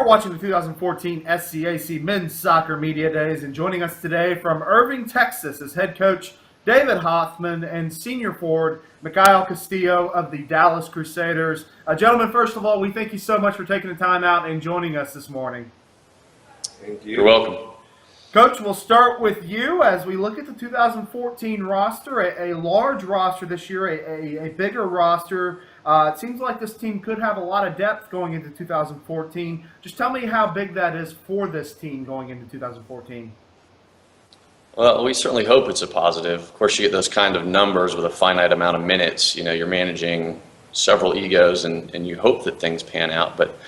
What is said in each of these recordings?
watching the 2014 SCAC Men's Soccer Media Days, and joining us today from Irving, Texas is head coach David Hoffmann and senior forward Mikhail Castillo of the Dallas Crusaders. Gentlemen, first of all, we thank you so much for taking the time out and joining us this morning. Thank you. You're welcome. Coach, we'll start with you as we look at the 2014 roster, a large roster this year, a bigger roster. It seems like this team could have a lot of depth going into 2014. Just tell me how big that is for this team going into 2014. Well, we certainly hope it's a positive. Of course, you get those kind of numbers with a finite amount of minutes. You know, you're managing several egos, and you hope that things pan out. But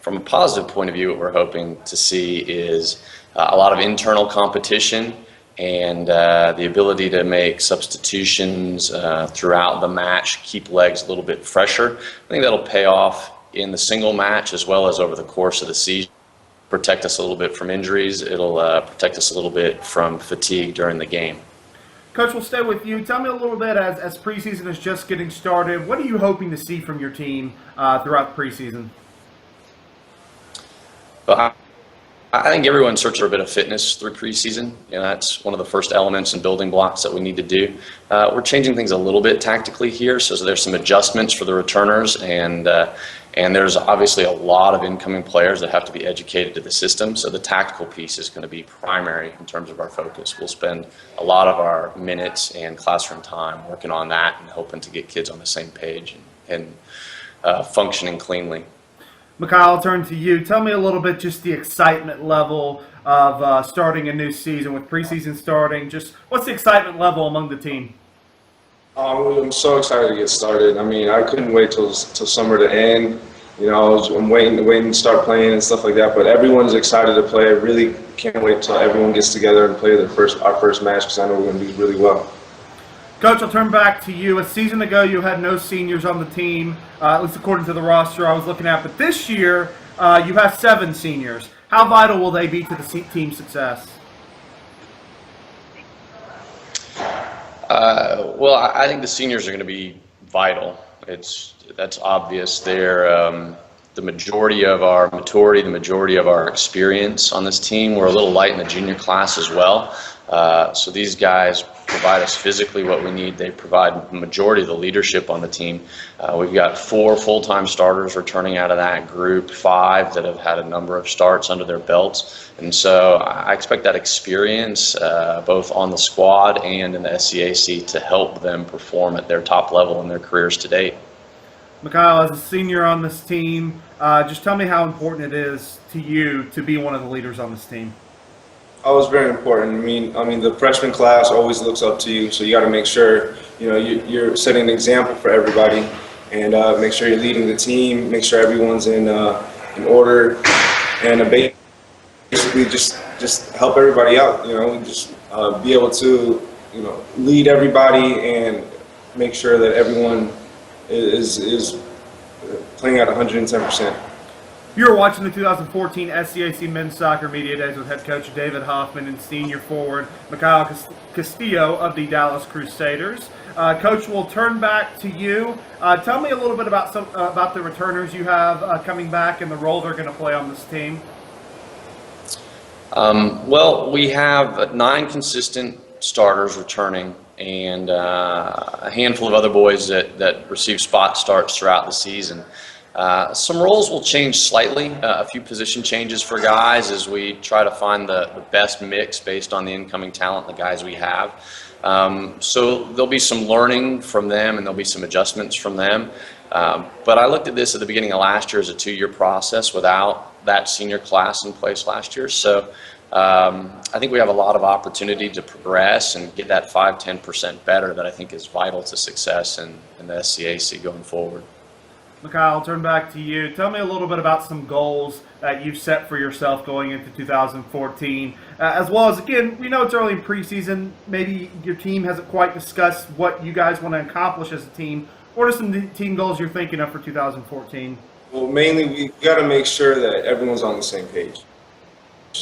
from a positive point of view, what we're hoping to see is a lot of internal competition and the ability to make substitutions throughout the match, keep legs a little bit fresher. I think that'll pay off in the single match as well as over the course of the season. Protect us a little bit from injuries. It'll protect us a little bit from fatigue during the game. Coach, we'll stay with you. Tell me a little bit, as preseason is just getting started, what are you hoping to see from your team throughout the preseason? But I think everyone's searching for a bit of fitness through preseason. You know, that's one of the first elements and building blocks that we need to do. We're changing things a little bit tactically here, so there's some adjustments for the returners, and there's obviously a lot of incoming players that have to be educated to the system. So the tactical piece is going to be primary in terms of our focus. We'll spend a lot of our minutes and classroom time working on that and hoping to get kids on the same page and functioning cleanly. Mikhail, I'll turn to you. Tell me a little bit just the excitement level of starting a new season with preseason starting. Just what's the excitement level among the team? I'm so excited to get started. I mean, I couldn't wait till summer to end. You know, I'm waiting to start playing and stuff like that. But everyone's excited to play. I really can't wait till everyone gets together and play our first match, because I know we're going to do really well. Coach, I'll turn back to you. A season ago, you had no seniors on the team, at least according to the roster I was looking at. But this year, you have 7 seniors. How vital will they be to the team's success? Well, I think the seniors are going to be vital. That's obvious. They're the majority of our maturity, the majority of our experience on this team. We're a little light in the junior class as well. So these guys provide us physically what we need. They provide the majority of the leadership on the team. We've got 4 full-time starters returning out of that group, 5 that have had a number of starts under their belts. And so I expect that experience, both on the squad and in the SCAC, to help them perform at their top level in their careers to date. Mikhail, as a senior on this team, just tell me how important it is to you to be one of the leaders on this team. Oh, it's very important. I mean, the freshman class always looks up to you, so you got to make sure, you know, you're setting an example for everybody, and make sure you're leading the team, make sure everyone's in order, and basically just help everybody out. You know, just be able to, you know, lead everybody and make sure that everyone is playing at 110%. You're watching the 2014 SCAC Men's Soccer Media Days with head coach David Hoffmann and senior forward Mikhail Castillo of the Dallas Crusaders. Coach, we'll turn back to you. Tell me a little bit about the returners you have coming back and the role they're going to play on this team. Well, we have 9 consistent starters returning, and a handful of other boys that receive spot starts throughout the season. Some roles will change slightly, a few position changes for guys as we try to find the best mix based on the incoming talent, the guys we have. So there'll be some learning from them, and there'll be some adjustments from them. But I looked at this at the beginning of last year as a 2-year process without that senior class in place last year. So I think we have a lot of opportunity to progress and get that 5-10% better that I think is vital to success in the SCAC going forward. Mikhail, I'll turn back to you. Tell me a little bit about some goals that you've set for yourself going into 2014, as well as, again, we know it's early in preseason. Maybe your team hasn't quite discussed what you guys want to accomplish as a team. What are some team goals you're thinking of for 2014? Well, mainly we got to make sure that everyone's on the same page.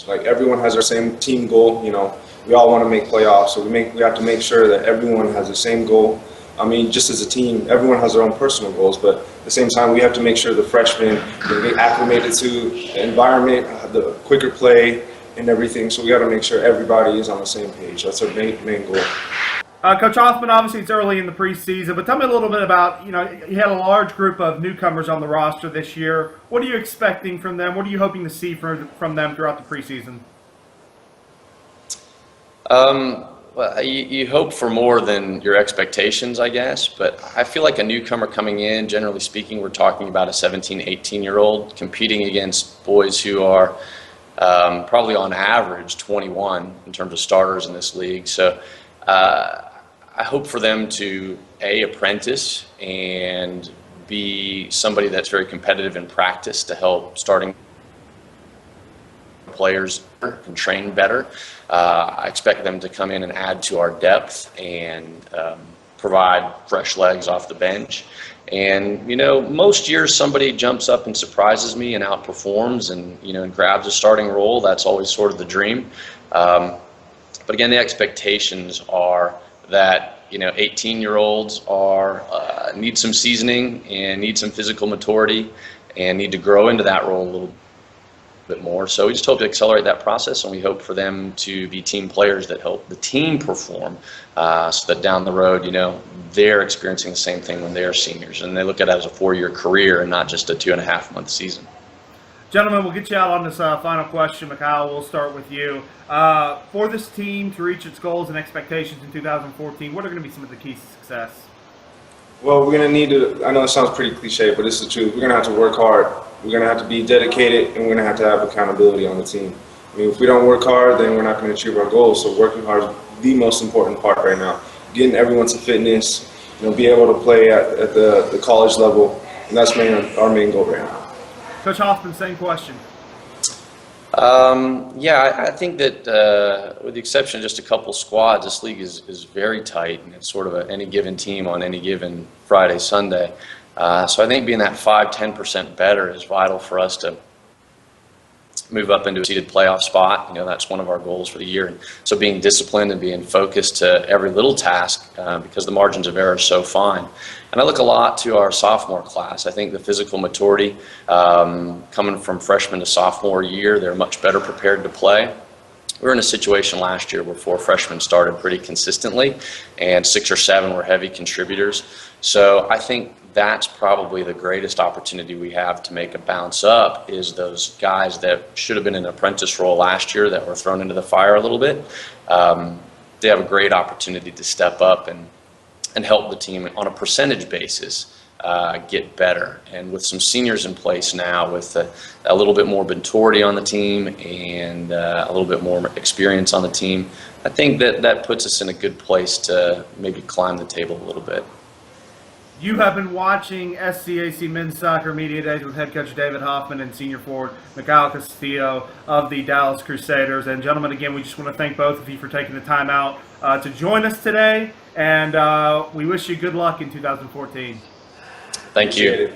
Like, everyone has our same team goal. You know, we all want to make playoffs, so we have to make sure that everyone has the same goal. I mean, just as a team, everyone has their own personal goals, but at the same time, we have to make sure the freshmen get acclimated to the environment, the quicker play, and everything. So we got to make sure everybody is on the same page. That's our main goal. Coach Hoffmann, obviously it's early in the preseason, but tell me a little bit about, you had a large group of newcomers on the roster this year. What are you expecting from them? What are you hoping to see from them throughout the preseason? Well, you hope for more than your expectations, I guess, but I feel like a newcomer coming in, generally speaking, we're talking about a 17, 18-year-old competing against boys who are probably on average 21 in terms of starters in this league. So I hope for them to, A, apprentice and be somebody that's very competitive in practice to help starting players and train better. I expect them to come in and add to our depth and provide fresh legs off the bench. And, most years somebody jumps up and surprises me and outperforms and, and grabs a starting role. That's always sort of the dream. But again, the expectations are that 18-year-olds need some seasoning and need some physical maturity and need to grow into that role a little bit more. So we just hope to accelerate that process, and we hope for them to be team players that help the team perform, so that down the road, they're experiencing the same thing when they're seniors, and they look at it as a 4-year career and not just a 2.5-month season. Gentlemen, we'll get you out on this final question. Mikhail, we'll start with you. For this team to reach its goals and expectations in 2014, what are going to be some of the keys to success? Well, we're going to need to, I know it sounds pretty cliche, but it's the truth. We're going to have to work hard. We're going to have to be dedicated, and we're going to have accountability on the team. I mean, if we don't work hard, then we're not going to achieve our goals. So working hard is the most important part right now. Getting everyone to fitness, be able to play at the college level, and that's our main goal right now. Coach Hoffmann, same question. I think that with the exception of just a couple squads, this league is very tight, and it's sort of any given team on any given Friday, Sunday. So I think being that 5-10% better is vital for us to move up into a seeded playoff spot. That's one of our goals for the year. And so being disciplined and being focused to every little task, because the margins of error are so fine. And I look a lot to our sophomore class. I think the physical maturity, coming from freshman to sophomore year, they're much better prepared to play. We were in a situation last year where 4 freshmen started pretty consistently, and 6 or 7 were heavy contributors. So I think that's probably the greatest opportunity we have to make a bounce up, is those guys that should have been in an apprentice role last year that were thrown into the fire a little bit. They have a great opportunity to step up and help the team on a percentage basis get better. And with some seniors in place now, with a little bit more maturity on the team and a little bit more experience on the team, I think that puts us in a good place to maybe climb the table a little bit. You have been watching SCAC Men's Soccer Media Days with head coach David Hoffmann and senior forward Mikhail Castillo of the Dallas Crusaders. And gentlemen, again, we just want to thank both of you for taking the time out to join us today. And we wish you good luck in 2014. Thank you.